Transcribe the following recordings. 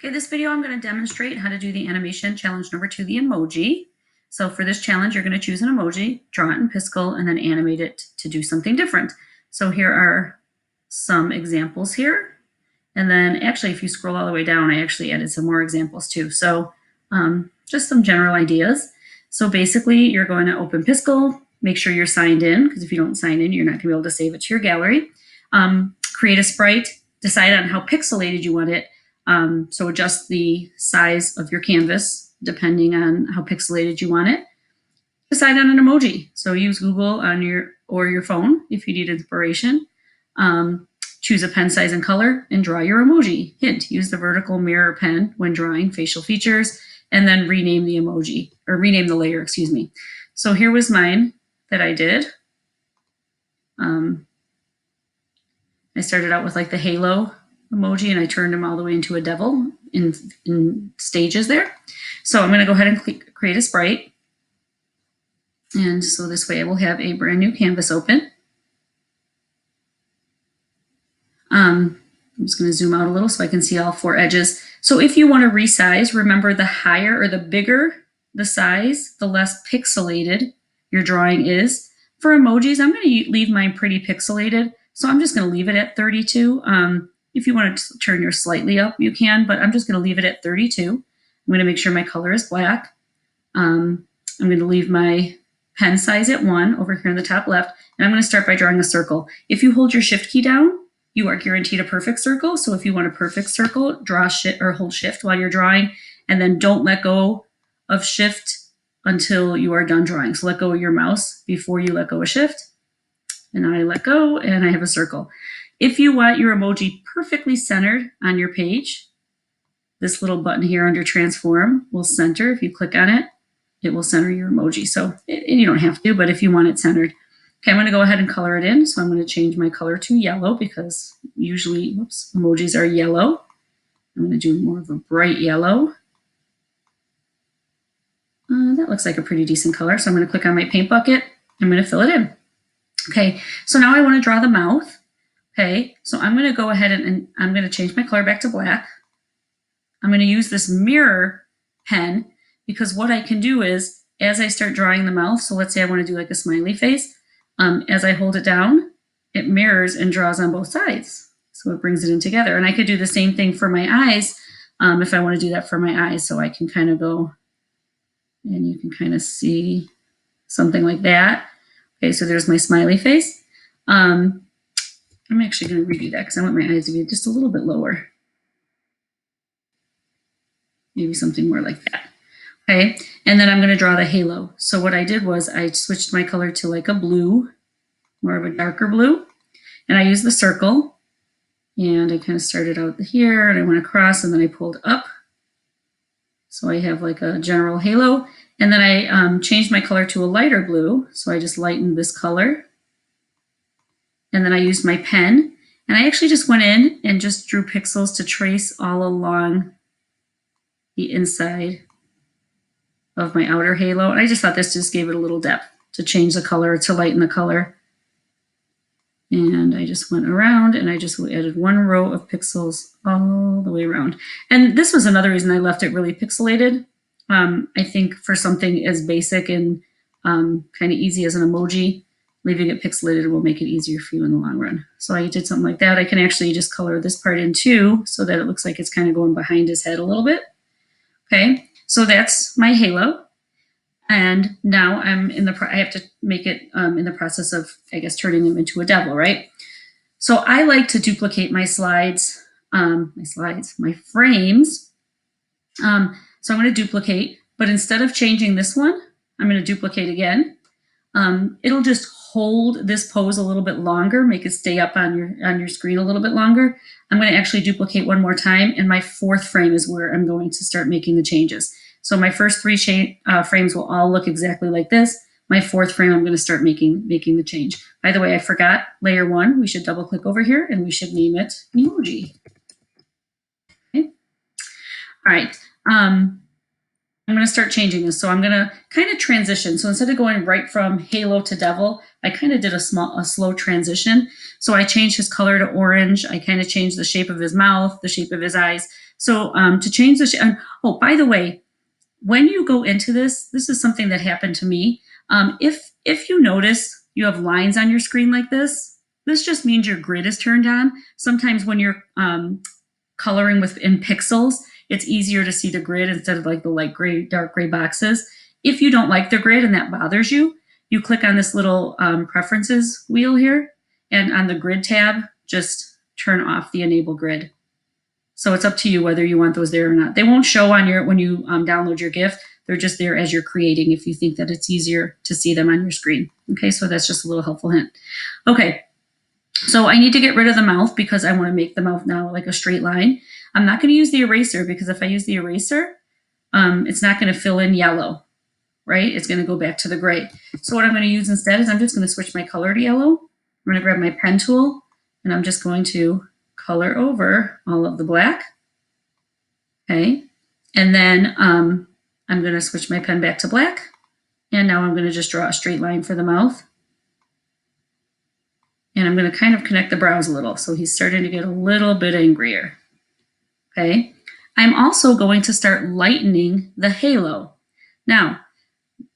Okay, this video I'm going to demonstrate how to do the animation challenge number 2, the emoji. So for this challenge, you're going to choose an emoji, draw it in Piskel, and then animate it to do something different. So here are some examples here. And then actually, if you scroll all the way down, I actually added some more examples too. So just some general ideas. So basically, you're going to open Piskel, make sure you're signed in, because if you don't sign in, you're not going to be able to save it to your gallery. Create a sprite, decide on how pixelated you want it. So adjust the size of your canvas depending on how pixelated you want it. Decide on an emoji. So use Google on your phone if you need inspiration. Choose a pen size and color and draw your emoji. Hint, use the vertical mirror pen when drawing facial features, and then rename the emoji, or rename the layer, excuse me. So here was mine that I did. I started out with like the halo emoji, and I turned him all the way into a devil in stages there. So I'm going to go ahead and create a sprite. And so this way I will have a brand new canvas open. I'm just going to zoom out a little so I can see all 4 edges. So if you want to resize, remember the higher or the bigger the size, the less pixelated your drawing is. For emojis, I'm going to leave mine pretty pixelated. So I'm just going to leave it at 32. If you want to turn yours slightly up, you can, but I'm just going to leave it at 32. I'm going to make sure my color is black. I'm going to leave my pen size at 1 over here in the top left, and I'm going to start by drawing a circle. If you hold your shift key down, you are guaranteed a perfect circle. So if you want a perfect circle, draw shift or hold shift while you're drawing, and then don't let go of shift until you are done drawing. So let go of your mouse before you let go of shift. And I let go, and I have a circle. If you want your emoji perfectly centered on your page, this little button here under transform will center. If you click on it, it will center your emoji. So you don't have to, but if you want it centered. Okay, I'm going to go ahead and color it in. So I'm going to change my color to yellow because usually, emojis are yellow. I'm going to do more of a bright yellow. That looks like a pretty decent color. So I'm going to click on my paint bucket. I'm going to fill it in. Okay, so now I want to draw the mouth. Okay, so I'm going to go ahead and I'm going to change my color back to black. I'm going to use this mirror pen because what I can do is, as I start drawing the mouth, so let's say I want to do like a smiley face, as I hold it down, it mirrors and draws on both sides. So it brings it in together. And I could do the same thing for my eyes if I want to do that for my eyes. So I can kind of go, and you can kind of see something like that. Okay, so there's my smiley face. I'm actually going to redo that because I want my eyes to be just a little bit lower. Maybe something more like that. Okay, and then I'm going to draw the halo. So what I did was I switched my color to like a blue, more of a darker blue, and I used the circle, and I kind of started out here, and I went across, and then I pulled up. So I have like a general halo, and then I changed my color to a lighter blue, so I just lightened this color. And then I used my pen, and I actually just went in and just drew pixels to trace all along the inside of my outer halo. And I just thought this just gave it a little depth to change the color, to lighten the color. And I just went around and I just added 1 row of pixels all the way around. And this was another reason I left it really pixelated. I think for something as basic and kind of easy as an emoji, leaving it pixelated will make it easier for you in the long run. So I did something like that. I can actually just color this part in too so that it looks like it's kind of going behind his head a little bit. Okay, so that's my halo. And now I have to make it in the process of, I guess, turning them into a devil, right? So I like to duplicate my slides, my frames. So I'm going to duplicate, but instead of changing this one, I'm going to duplicate again. It'll just hold this pose a little bit longer, make it stay up on your screen a little bit longer. I'm going to actually duplicate one more time, and my 4th frame is where I'm going to start making the changes. So my first 3 frames will all look exactly like this. My 4th frame, I'm going to start making the change. By the way, I forgot layer 1. We should double click over here, and we should name it Emoji. Okay. All right. I'm going to start changing this. So I'm going to kind of transition. So instead of going right from halo to devil, I kind of did a slow transition. So I changed his color to orange. I kind of changed the shape of his mouth, the shape of his eyes. So to change the oh, by the way, when you go into this is something that happened to me. If you notice you have lines on your screen like this just means your grid is turned on. Sometimes when you're coloring in pixels, it's easier to see the grid instead of like the light gray, dark gray boxes. If you don't like the grid and that bothers you, you click on this little preferences wheel here, and on the grid tab, just turn off the enable grid. So it's up to you whether you want those there or not. They won't show on your when you download your GIF. They're just there as you're creating if you think that it's easier to see them on your screen. Okay, so that's just a little helpful hint. Okay, so I need to get rid of the mouth because I want to make the mouth now like a straight line. I'm not going to use the eraser because if I use the eraser, it's not going to fill in yellow, right? It's going to go back to the gray. So what I'm going to use instead is I'm just going to switch my color to yellow. I'm going to grab my pen tool and I'm just going to color over all of the black. Okay, and then I'm going to switch my pen back to black. And now I'm going to just draw a straight line for the mouth. And I'm going to kind of connect the brows a little. So he's starting to get a little bit angrier. Okay. I'm also going to start lightening the halo. Now,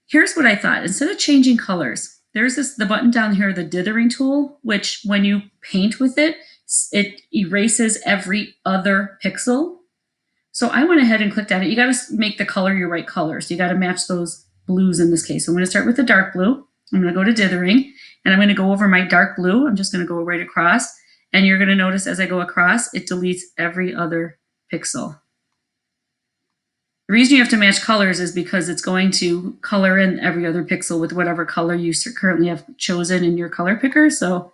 here's what I thought. Instead of changing colors, there's the button down here, the dithering tool, which when you paint with it, it erases every other pixel. So I went ahead and clicked on it. You got to make the color your right color. So you got to match those blues in this case. So I'm going to start with the dark blue. I'm going to go to dithering and I'm going to go over my dark blue. I'm just going to go right across. And you're going to notice as I go across, it deletes every other pixel. The reason you have to match colors is because it's going to color in every other pixel with whatever color you currently have chosen in your color picker. So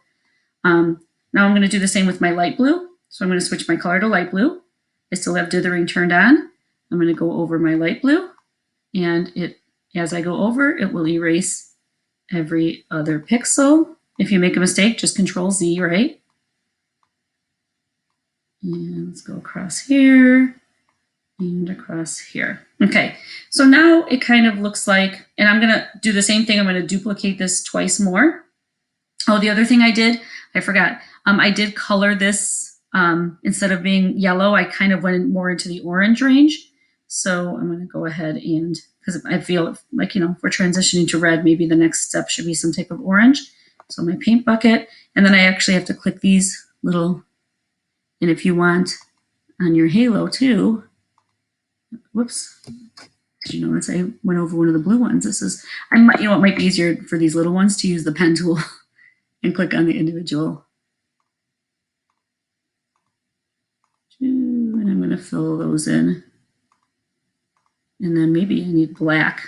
now I'm going to do the same with my light blue. So I'm going to switch my color to light blue. I still have dithering turned on. I'm going to go over my light blue, and as I go over, it will erase every other pixel. If you make a mistake, just Control Z, right? And let's go across here and across here. Okay, so now it kind of looks like, and I'm going to do the same thing. I'm going to duplicate this twice more. Oh, the other thing I did, I forgot. I did color this. Instead of being yellow, I kind of went more into the orange range. So I'm going to go ahead and, because I feel like, if we're transitioning to red, maybe the next step should be some type of orange. So my paint bucket, and then I actually have to click these little, and if you want on your halo too, whoops, did you notice I went over one of the blue ones? This is, it might be easier for these little ones to use the pen tool and click on the individual. And I'm going to fill those in. And then maybe I need black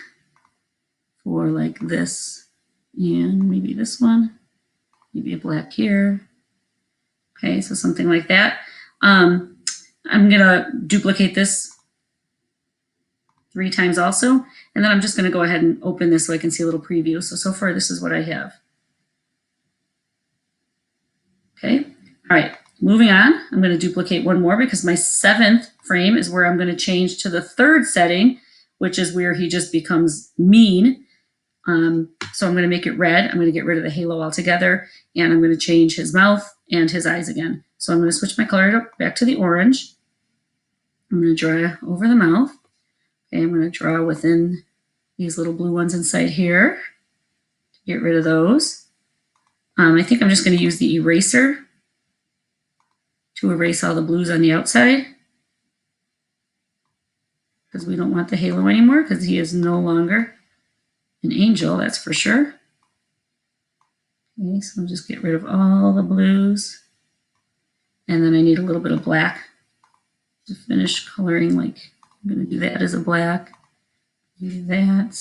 for like this, and maybe this one, maybe a black here. Okay, so something like that. I'm going to duplicate this 3 times also, and then I'm just going to go ahead and open this so I can see a little preview. So far, this is what I have. Okay, all right. Moving on, I'm going to duplicate one more because my 7th frame is where I'm going to change to the 3rd setting, which is where he just becomes mean. So I'm going to make it red. I'm going to get rid of the halo altogether, and I'm going to change his mouth and his eyes again. So I'm going to switch my color back to the orange. I'm going to draw over the mouth. Okay, I'm going to draw within these little blue ones inside here to get rid of those. I think I'm just going to use the eraser to erase all the blues on the outside because we don't want the halo anymore because he is no longer an angel, that's for sure. Okay, so I'll just get rid of all the blues. And then I need a little bit of black to finish coloring. Like I'm going to do that as a black. Do that.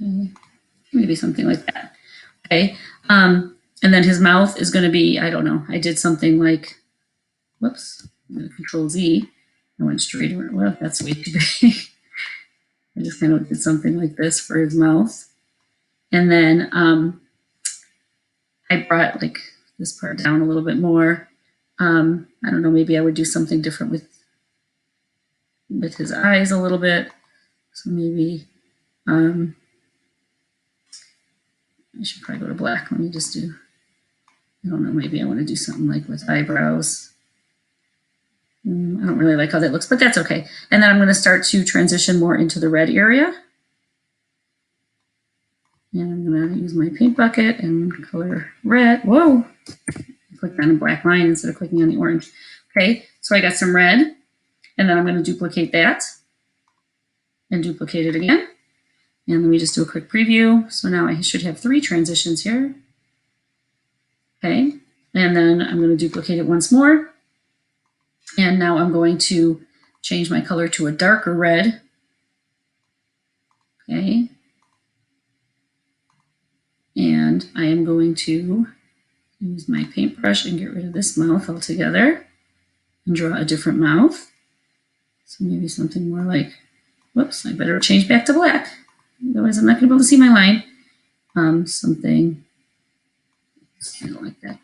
Okay, maybe something like that. Okay, and then his mouth is going to be, I don't know, I did something like, whoops, I'm going to Control Z. I went straight over. Well, that's way too big. I just kind of did something like this for his mouth. And then I brought like this part down a little bit more. I don't know, maybe I would do something different with his eyes a little bit. So maybe I should probably go to black. Let me just do I don't know, maybe I want to do something like with eyebrows. I don't really like how that looks, but that's okay. And then I'm going to start to transition more into the red area. And I'm going to use my paint bucket and color red. Whoa, I clicked on a black line instead of clicking on the orange. Okay, so I got some red, and then I'm going to duplicate that and duplicate it again. And let me just do a quick preview. So now I should have 3 transitions here. Okay, and then I'm going to duplicate it once more. And now I'm going to change my color to a darker red. Okay. And I am going to use my paintbrush and get rid of this mouth altogether and draw a different mouth. So maybe something more like, whoops, I better change back to black. Otherwise I'm not going to be able to see my line. Something like that.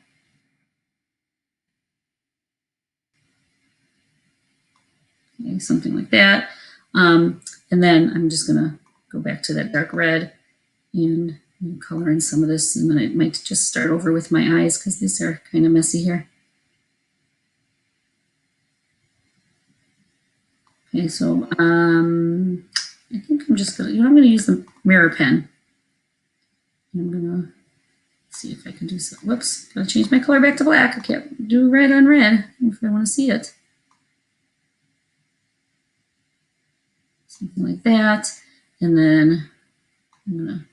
Okay, something like that. And then I'm just going to go back to that dark red and color in some of this. And then I might just start over with my eyes because these are kind of messy here. Okay, so I think I'm just going to, I'm going to use the mirror pen. I'm going to see if I can do so. Whoops, got to change my color back to black. I can't do red on red if I want to see it. Something like that. And then I'm going to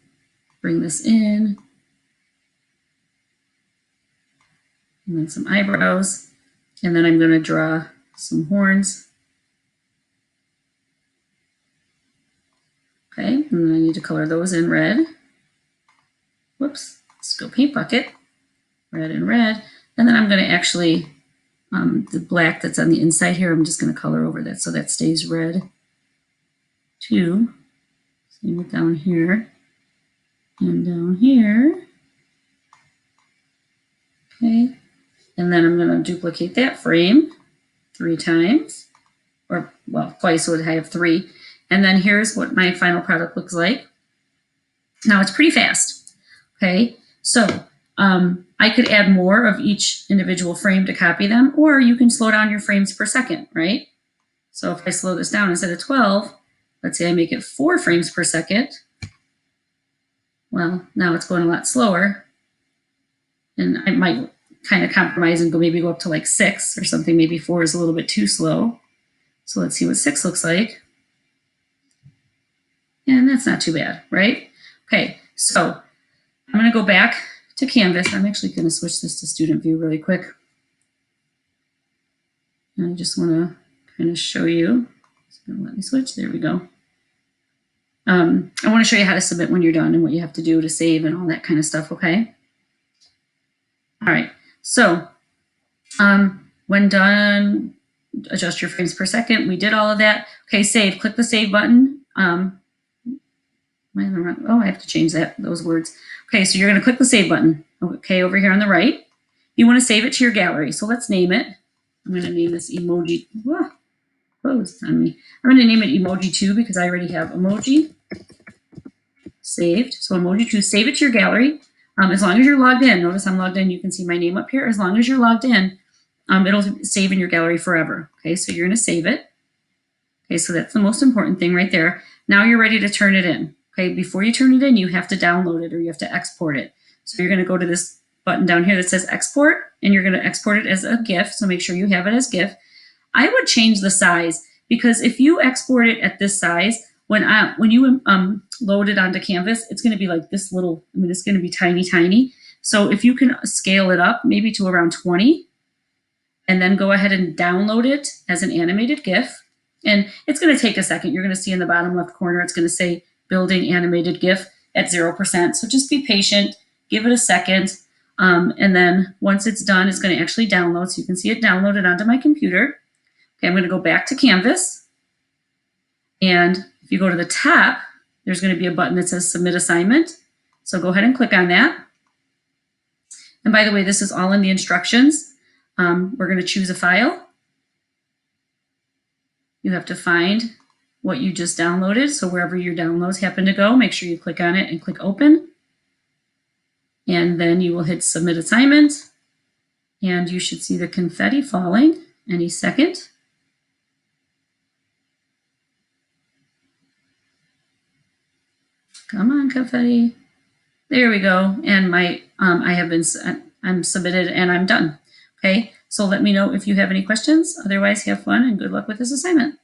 bring this in. And then some eyebrows. And then I'm going to draw some horns. Okay, and then I need to color those in red. Whoops, let's go paint bucket. Red and red. And then I'm going to actually, the black that's on the inside here, I'm just going to color over that so that stays red too. Same with down here and down here. Okay, and then I'm going to duplicate that frame 3 times, or well, twice, so I have 3. And then here's what my final product looks like. Now it's pretty fast. Okay, so I could add more of each individual frame to copy them, or you can slow down your frames per second, right? So if I slow this down instead of 12, let's say I make it 4 frames per second. Well, now it's going a lot slower. And I might kind of compromise and maybe go up to like 6 or something. Maybe 4 is a little bit too slow. So let's see what 6 looks like. And that's not too bad, right? Okay, so I'm going to go back to Canvas. I'm actually going to switch this to student view really quick. And I just want to kind of show you. It's going to let me switch. There we go. I want to show you how to submit when you're done and what you have to do to save and all that kind of stuff, okay? All right, so when done, adjust your frames per second. We did all of that. Okay, save. Click the save button. Oh, I have to change those words. Okay, so you're going to click the save button. Okay, over here on the right. You want to save it to your gallery. So let's name it. I'm going to name this Emoji. Whoa, closed on me. I'm going to name it Emoji 2 because I already have Emoji saved. So Emoji 2, save it to your gallery. As long as you're logged in, notice I'm logged in, you can see my name up here. As long as you're logged in, it'll save in your gallery forever. Okay, so you're going to save it. Okay, so that's the most important thing right there. Now you're ready to turn it in. Okay, before you turn it in, you have to download it or you have to export it. So you're going to go to this button down here that says export, and you're going to export it as a GIF. So make sure you have it as GIF. I would change the size because if you export it at this size, when you load it onto Canvas, it's going to be like this little, I mean, it's going to be tiny, tiny. So if you can scale it up maybe to around 20 and then go ahead and download it as an animated GIF. And it's going to take a second. You're going to see in the bottom left corner, it's going to say building animated GIF at 0%. So just be patient, give it a second. And then once it's done, it's going to actually download. So you can see it downloaded onto my computer. Okay, I'm going to go back to Canvas. And if you go to the top, there's going to be a button that says submit assignment. So go ahead and click on that. And by the way, this is all in the instructions. We're going to choose a file. You have to find what you just downloaded. So wherever your downloads happen to go, make sure you click on it and click open. And then you will hit submit assignment. And you should see the confetti falling any second. Come on, confetti. There we go. And I'm submitted and I'm done. Okay, so let me know if you have any questions. Otherwise, have fun and good luck with this assignment.